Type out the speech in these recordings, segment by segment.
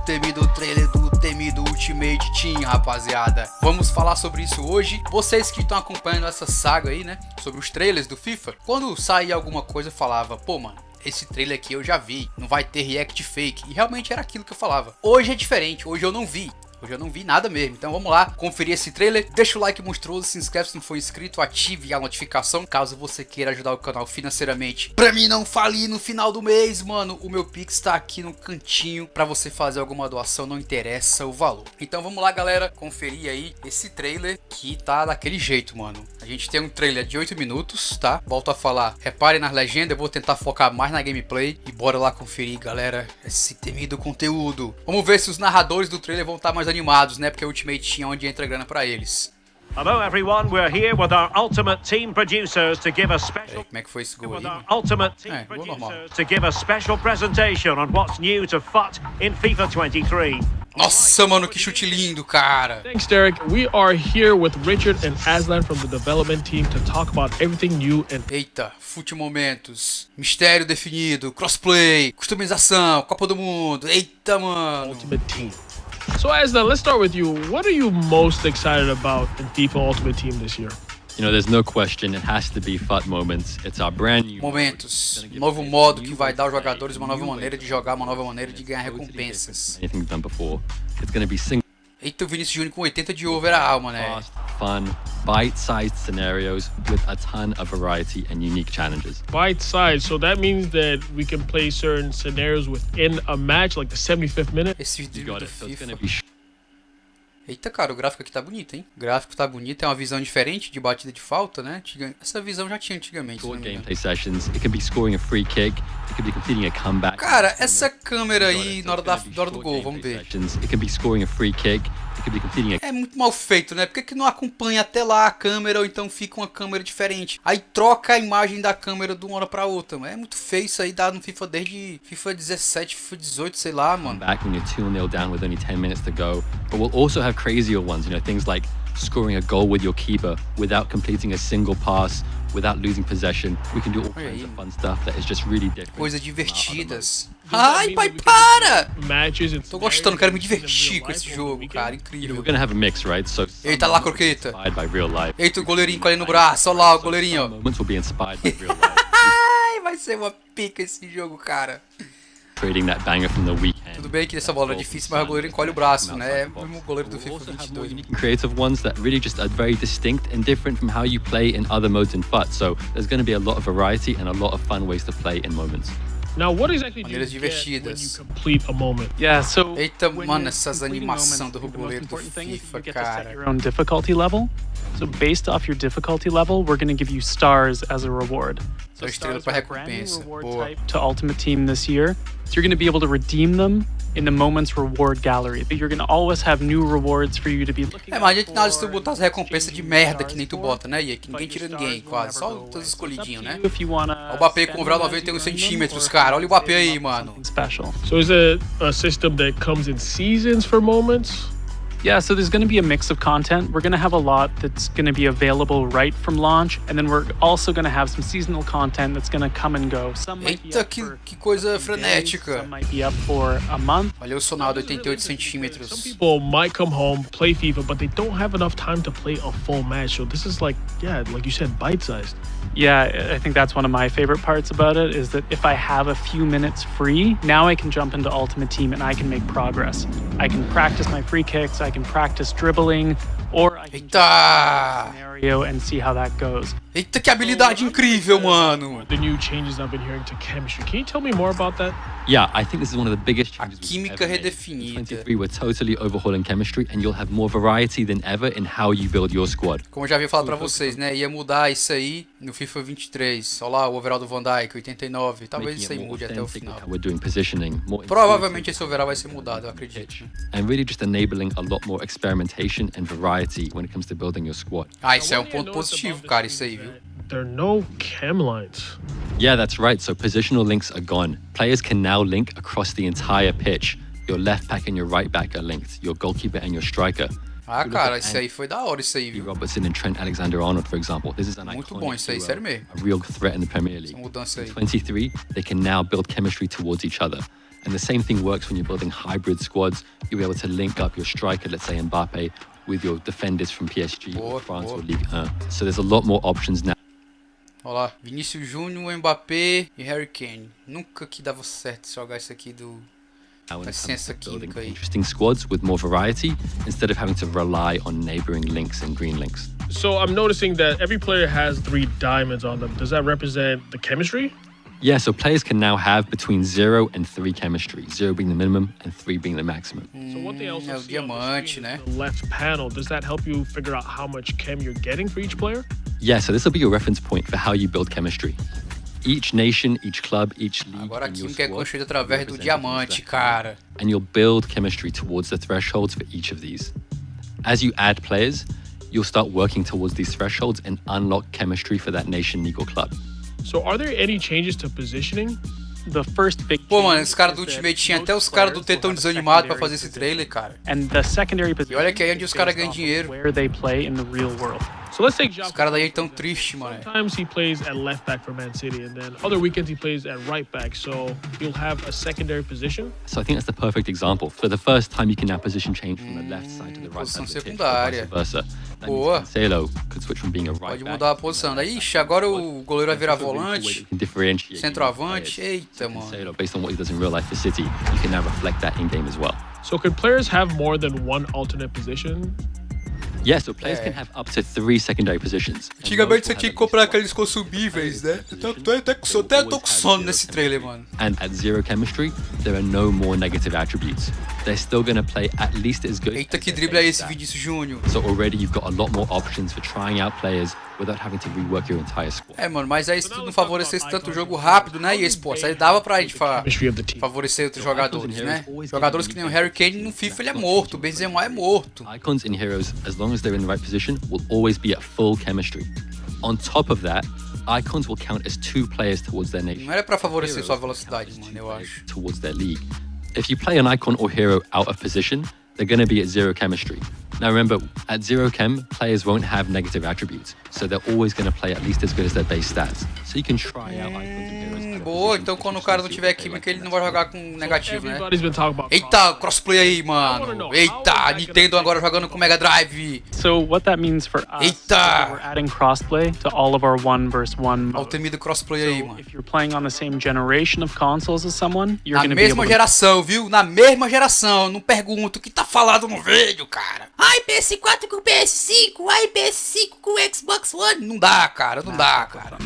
temido trailer do temido Ultimate Team, rapaziada. Vamos falar sobre isso hoje. Vocês que estão acompanhando essa saga aí, né, sobre os trailers do FIFA, quando saía alguma coisa eu falava, pô mano, esse trailer aqui eu já vi, não vai ter react fake. E realmente era aquilo que eu falava. Hoje é diferente, hoje eu não vi. Hoje eu não vi nada mesmo, então vamos lá conferir esse trailer. Deixa o like monstruoso, se inscreve se não for inscrito, ative a notificação caso você queira ajudar o canal financeiramente. Pra mim não falir no final do mês, mano, o meu Pix tá aqui no cantinho pra você fazer alguma doação, não interessa o valor. Então vamos lá, galera, conferir aí esse trailer que tá daquele jeito, mano. A gente tem um trailer de 8 minutos, tá? Volto a falar, reparem nas legendas, eu vou tentar focar mais na gameplay e bora lá conferir, galera, esse temido conteúdo. Vamos ver se os narradores do trailer vão estar mais animados, né? Porque o Ultimate Team é onde entra grana pra eles. Hello everyone, we're here with our ultimate team producers to give a special Como é que foi esse gol aí? ultimate team producers to give a special presentation on what's new to FUT in FIFA 23. Nossa, mano, que chute lindo, cara. Thanks, Derek. We are here with Richard and Aslan from the development team to talk about everything new and... Eita, fute momentos, mistério definido, crossplay, customização, Copa do Mundo. Eita, mano. Ultimate Team. So Aslan, let's start with you. What are you most excited about in FIFA Ultimate Team this year? You know, there's no question, it has to be FUT moments. It's our brand new momentos, novo modo que vai dar aos jogadores uma nova maneira de jogar, uma nova maneira de ganhar recompensas. Anything we've done before. It's going to be single. Eita, o Vinícius Júnior com 80 de over a alma, né? Fast, fun, bite-sized scenarios with a ton of variety and unique challenges. Bite-sized, so that means that we can play certain scenarios within a match, like the 75th minute. Esse You vídeo got do it. So it's FIFA. going to be Eita, cara, o gráfico aqui tá bonito, hein? O gráfico tá bonito, é uma visão diferente de batida de falta, né? Essa visão já tinha antigamente. short gameplay sessions. It can be scoring a free kick. It can be completing a comeback. Cara, essa câmera aí na hora do gol, vamos ver. It can be scoring a free kick. It can be completing a É muito mal feito, né? Por que não acompanha até lá a câmera ou então fica uma câmera diferente? Aí troca a imagem da câmera de uma hora pra outra. É muito feio isso aí, dá no FIFA desde FIFA 17, FIFA 18, sei lá, mano. back when you're 2-0 down with only 10 minutes to go. But we'll also have crazier ones, you know, things like scoring a goal with your keeper without completing a single pass, without losing possession. We can do all kinds of fun stuff that is just really different. Coisas divertidas. Ai, pai, para! Matches and Tô gostando, quero me divertir com esse jogo, cara, incrível. We're gonna have a mix, right? So Eita lá, croqueta. inspired by real life. Eita, o goleirinho com ele no braço, olha lá o goleirinho, ó. Moments will be inspired by real life. Ai, vai ser uma pica esse jogo, cara. Trading that banger from the weekend. Tudo bem que essa bola é difícil, mas o goleiro encolhe o braço, né? É o goleiro do FIFA 22. Unique and creative ones that really just are very distinct and different from how you play in other modes in FUT. So there's going to be a lot of variety and a lot of fun ways to play in moments. Now, what exactly do you Maneiras get when divertidas. you complete a moment? Yeah, so Eita, when mano, you're essas completing animações moments, do I think the most goleiro do important thing is FIFA, you get to set cara. your own difficulty level. So based off your difficulty level, we're going to give you stars as a reward. So Estrela stars pra are a brand new recompensa. reward Boa. type to Ultimate Team this year. So you're going to be able to redeem them in the Moments Reward Gallery. You're going to always have new rewards for you to be looking É, mas a gente out nada se tu for, botar as recompensas de merda que nem tu stars bota, né? E aí que for, ninguém but tira your ninguém, stars will quase. Só never go os away. So it's up escolhidinhos, to né? you if you wanna Ó, o Mbappé spend com o Vral them as 91 you earn them, centímetros, or cara. Olha o Mbappé aí, save them up mano. something special. So is it a system that comes in seasons for moments? Yeah, so there's going to be a mix of content. We're going to have a lot that's going to be available right from launch, and then we're also going to have some seasonal content that's going to come and go. Some might be Eita, up for que coisa a few days, frenética. some might be up for a month. Olha o Sonado, 88 Some centímetros. people might come home, play FIFA, but they don't have enough time to play a full match. So this is like, yeah, like you said, bite-sized. Yeah, I think that's one of my favorite parts about it is that if I have a few minutes free, now I can jump into Ultimate Team and I can make progress. I can practice my free kicks, I can practice dribbling, or I can jump into Eita! a scenario and see how that goes. Eita, que habilidade incrível, mano. The new changes I've been hearing to chemistry. Can you tell me more about that? Yeah, I think this is one of the biggest A changes we've química ever made. In redefinida. 23, we're totally overhauling chemistry, and you'll have more variety than ever in how you build your squad. Como eu já havia falado pra vocês, né? Ia mudar isso aí no FIFA 23. Olha lá o overall do Van Dijk, 89. Talvez Making isso it aí more mude até o authentic final. with how we're doing positioning, more Provavelmente esse overall vai ser mudado, eu acredito. and really just enabling a lot more experimentation and variety when it comes to building your squad. Ah, isso é um One thing I ponto noticed positivo, about cara, this isso aí, is viu? that There are no chem lines. Yeah, that's right. So positional links are gone. Players can now link across the entire pitch. Your left back and your right back are linked. Your goalkeeper and your striker. Ah, cara, isso aí foi da hora, isso aí, viu? Robertson and Trent Alexander-Arnold, for example. This is an Muito iconic bom isso aí, duo, sério mesmo. a real threat in the Premier League. Essa mudança aí. 23, they can now build chemistry towards each other. And the same thing works when you're building hybrid squads. You'll be able to link up your striker, let's say Mbappe, with your defenders from PSG or France or Ligue 1. So there's a lot more options now. Olha lá, Vinícius Júnior, Mbappé e Harry Kane. Nunca que dava certo jogar isso aqui do... Licença química aí. Interesting squads with more variety instead of having to rely on neighboring links and green links. So I'm noticing that every player has 3 diamonds on them. Does that represent the chemistry? Yeah, so players can now have between 0 and 3 chemistry, 0 being the minimum and 3 being the maximum. So one thing I also see on diamante, the né? left panel, does that help you figure out how much chem you're getting for each player? Yeah, so this will be your reference point for how you build chemistry. Each nation, each club, each league, Agora a and your química é squad construída através do represent diamante, that. cara. And you'll build chemistry towards the thresholds for each of these. As you add players, you'll start working towards these thresholds and unlock chemistry for that nation, league, or club. So are there any changes to positioning? The first big Pô, mano, change os caras is do that Ultimate tinha most até os caras do players T will tão have a desanimados pra secondary fazer esse position. trailer, cara. And the secondary position olha que aí é onde os is caras based ganham off dinheiro. where they play in the real world. So let's take João. Os caras daí tão tristes, mano. Sometimes he plays at left back for Man City, and then other weekends he plays at right back. So you'll have a secondary position. So I think that's the perfect example. For the first time, you can now position change from the left side to the right side Posição of the pitch, secundária. or vice versa. That Boa. means Cancelo could switch from being a right Pode back mudar a posição. Daí, ixi, agora o goleiro vai virar volante, You can differentiate centroavante. Eita, mano. Cancelo based on what he does in real life for City. You can now reflect that in game as well. So could players have more than one alternate position? Yeah, so players can have up to 3 secondary positions. Antigamente você tinha que comprar aqueles consumíveis, né? Até tô com sono nesse trailer, mano. And at 0 chemistry, there are no more negative attributes. They're still going to play at least as good. Eita, que drible é esse, Vinícius Júnior? So already you've got a lot more options for trying out players without having to rework your entire squad. É, mano, mas aí se tu não favorecesse tanto o jogo rápido, né, e esportes, aí dava pra gente favorecer outros jogadores, né? Jogadores que nem o Harry Kane no FIFA ele é morto, o Benzema é morto. Icons and heroes, as long as they're in the right position, will always be at full chemistry. On top of that, icons will count as 2 players towards their nation. Não era pra favorecer sua velocidade, mano, eu acho. Towards their league. If you play an icon or hero out of position, they're going to be at 0 chemistry. Now remember, at 0 chem, players won't have negative attributes, so they're always going to play at least as good as their base stats. So you can try out icons and heroes. Boa, então quando o cara não tiver química, ele não vai jogar com negativo, né? Everybody's been talking about. Eita, crossplay aí, mano. Eita, Nintendo agora jogando com Mega Drive. So what that means for us is Eita. that we're adding crossplay to all of our 1 versus 1 Olha o modes. temido crossplay aí, So mano. if you're playing on the same generation of consoles as someone, you're Na going to be able mesma to geração, viu? Na mesma geração. Não pergunto o que tá falado no vídeo, cara. Ai, PS4 com PS5. Ai, PS5 com Xbox One. Não dá, cara. Não dá, cara.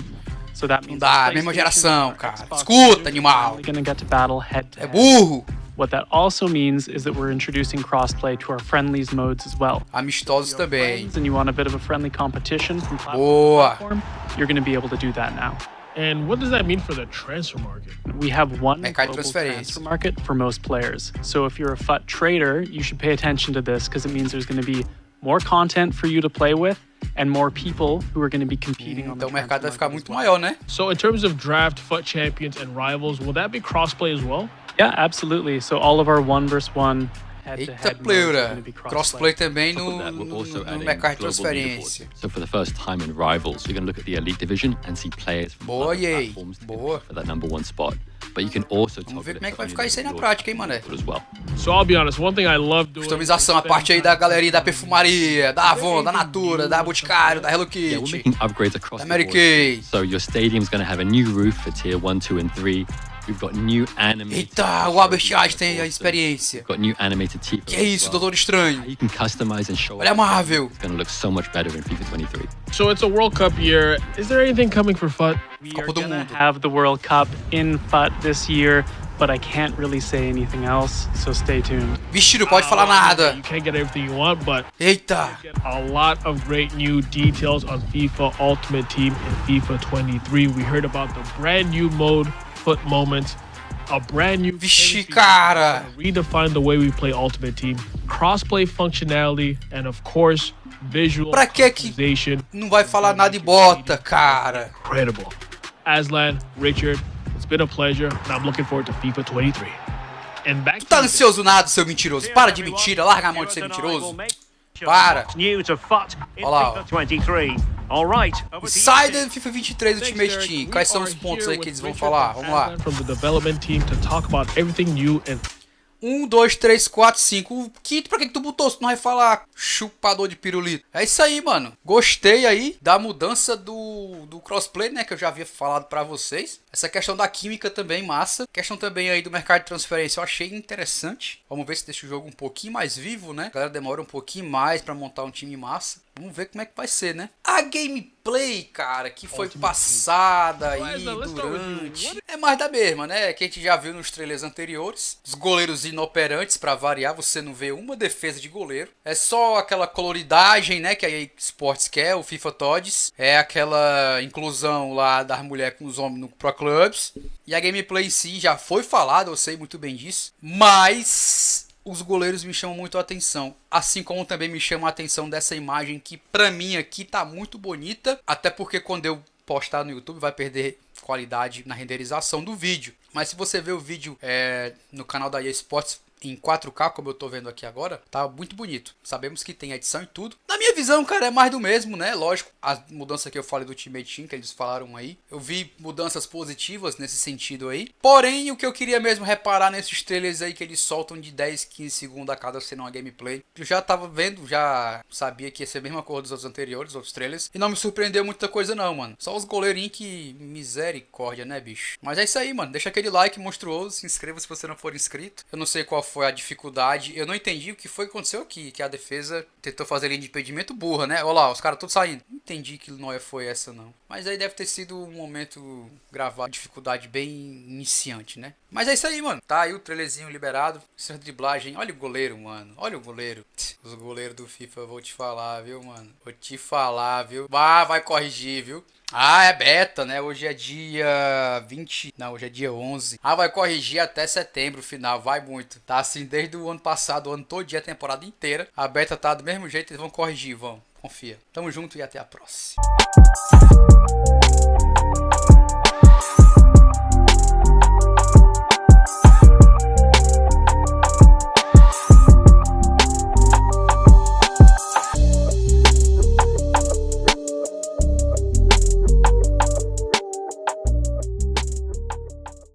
So that means dá, the mesma PlayStation geração, or cara. Xbox Escuta, are animal. only gonna get to battle head to É head. burro. What that also means is that we're introducing crossplay to our friendlies modes as well. Amistosos também. Friends and you want a bit of a friendly competition from platform Boa. to platform, you're going to be able to do that now. And what does that mean for the transfer market? We have one Mercado de global transferência. transfer market for most players. So if you're a FUT trader, you should pay attention to this because it means there's going to be more content for you to play with and more people who are going to be competing on the Então o mercado vai transfer ficar market muito as well. maior, né? So in terms of draft, FUT champions, and rivals, will that be crossplay as well? Yeah, absolutely. So all of our 1 versus 1 Eita, head-to-head modes are pleura. going to be Crossplay também On top of that, we're also no adding mercado de global transferência. leaderboards. So for the first time in rivals, you're going to look at the elite division and see players from Boa, other yay. platforms Boa. for that number 1 spot. But you can also Vamos ver target como é que vai only ficar isso aí na your prática, hein, mané? as well. So I'll be honest, one thing I love doing. Customização, a parte aí da galeria da perfumaria, da Avon, da Natura, da Boticário, da Hello Yeah, we're Kitty. making upgrades across the Mary board. Kay. So your stadium's going to have a new roof for tier 1, 2, and 3. We've got new animated. Eita, o Albert Einstein tem a experiência. We've got new animated tifos. Que é isso, as well. Doutor Estranho? You can customize and show Olha a off. Marvel. It's going to look so much better in FIFA 23. So it's a World Cup year. Is there anything coming for FUT? We Copa are do going to Mundo. have the World Cup in FUT this year, but I can't really say anything else, so stay tuned. Vixe, não pode falar nada. You can't get everything you want, but Eita. get a lot of great new details on FIFA Ultimate Team and FIFA 23. We heard about the brand new mode, FUT Moments, a brand new Vixe, cara. redefine the way we play Ultimate Team, crossplay functionality, and of course, visual Pra que que customization. não vai falar nada e bota, cara? Incredible. Aslan, Richard, it's been a pleasure, and I'm looking forward to FIFA 23. And back Tu tá to ansioso nada, seu mentiroso. Para de mentira, larga a mão de ser mentiroso. Para. New to FUT in Olha lá, ó. FIFA 23. Alright, Sai da FIFA 23 Ultimate Team. Quais são os pontos aí que eles vão falar? Vamos lá. From the development team to talk about everything new and 1, 2, 3, 4, 5. O quinto, pra que tu botou? Se tu não vai falar chupador de pirulito. É isso aí, mano. Gostei aí da mudança do crossplay, né? Que eu já havia falado pra vocês. Essa questão da química também, massa. Questão também aí do mercado de transferência, eu achei interessante. Vamos ver se deixa o jogo um pouquinho mais vivo, né? A galera demora um pouquinho mais pra montar um time massa. Vamos ver como é que vai ser, né? A gameplay, cara, que foi passada aí durante... É mais da mesma, né? Que a gente já viu nos trailers anteriores. Os goleiros inoperantes, pra variar. Você não vê uma defesa de goleiro. É só aquela coloridagem, né? Que a EA Sports quer, o FIFA Tods. É aquela inclusão lá das mulheres com os homens no Pro Clubs. E a gameplay em si já foi falada, eu sei muito bem disso. Mas... os goleiros me chamam muito a atenção, assim como também me chama a atenção dessa imagem que pra mim aqui tá muito bonita, até porque quando eu postar no YouTube vai perder qualidade na renderização do vídeo. Mas se você ver o vídeo no canal da EA Sports em 4K, como eu tô vendo aqui agora, tá muito bonito. Sabemos que tem edição e tudo. Na minha visão, cara, é mais do mesmo, né? Lógico, a mudança que eu falei do Ultimate Team, que eles falaram aí, eu vi mudanças positivas nesse sentido aí. Porém, o que eu queria mesmo reparar nesses trailers aí que eles soltam de 10, 15 segundos a cada cena uma gameplay. Eu já tava vendo, já sabia que ia ser a mesma cor dos outros anteriores, outros trailers. E não me surpreendeu muita coisa não, mano. Só os goleirinhos que misericórdia, né, bicho? Mas é isso aí, mano. Deixa aquele like monstruoso, se inscreva se você não for inscrito. Eu não sei qual foi a dificuldade. Eu não entendi o que foi que aconteceu aqui. Que a defesa tentou fazer linha de impedimento burra, né? Olha lá, os caras todos saindo. Não entendi que não foi essa, não. Mas aí deve ter sido um momento gravado, dificuldade bem iniciante, né? Mas é isso aí, mano. Tá aí o trailerzinho liberado. Essa driblagem. Olha o goleiro, mano. Olha o goleiro. Os goleiros do FIFA, eu vou te falar, viu, mano? Vou te falar, viu? Vai corrigir, viu? Ah, é beta, né? Hoje é dia 20... Não, hoje é dia 11. Ah, vai corrigir até setembro, final. Vai muito. Tá assim desde o ano passado, o ano todo dia, a temporada inteira. A beta tá do mesmo jeito, eles vão corrigir, vão. Confia. Tamo junto e até a próxima.